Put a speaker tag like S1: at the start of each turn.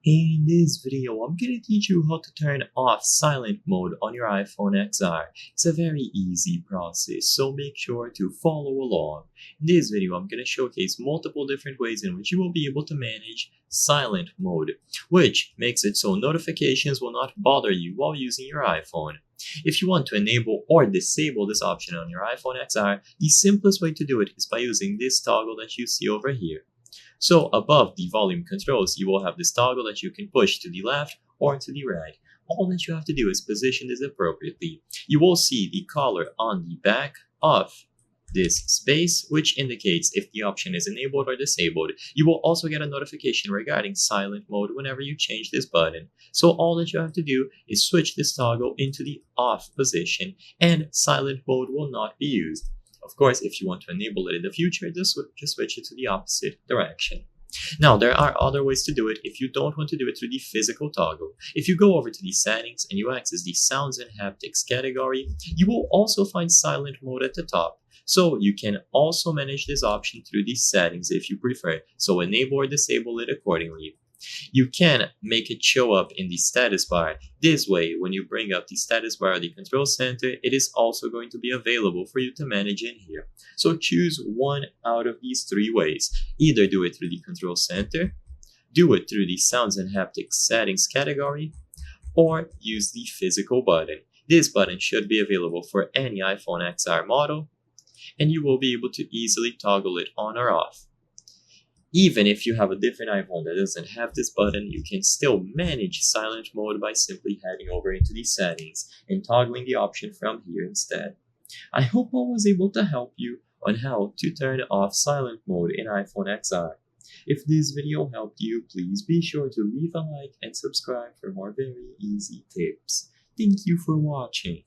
S1: In this video, I'm going to teach you how to turn off silent mode on your iPhone XR. It's a very easy process, so make sure to follow along. In this video, I'm going to showcase multiple different ways in which you will be able to manage silent mode, which makes it so notifications will not bother you while using your iPhone. If you want to enable or disable this option on your iPhone XR, the simplest way to do it is by using this toggle that you see over here. So above the volume controls, you will have this toggle that you can push to the left or to the right. All that you have to do is position this appropriately. You will see the color on the back of this space, which indicates if the option is enabled or disabled. You will also get a notification regarding silent mode whenever you change this button. So all that you have to do is switch this toggle into the off position and silent mode will not be used. Of course, if you want to enable it in the future, just switch it to the opposite direction. Now, there are other ways to do it if you don't want to do it through the physical toggle. If you go over to the settings and you access the sounds and haptics category, you will also find silent mode at the top. So you can also manage this option through the settings if you prefer, so enable or disable it accordingly. You can make it show up in the status bar. This way, when you bring up the status bar or the control center, it is also going to be available for you to manage in here. So choose one out of these three ways. Either do it through the control center, do it through the sounds and haptics settings category, or use the physical button. This button should be available for any iPhone XR model, and you will be able to easily toggle it on or off. Even if you have a different iPhone that doesn't have this button, you can still manage silent mode by simply heading over into the settings and toggling the option from here instead. I hope I was able to help you on how to turn off silent mode in iPhone XR. If this video helped you, please be sure to leave a like and subscribe for more very easy tips. Thank you for watching.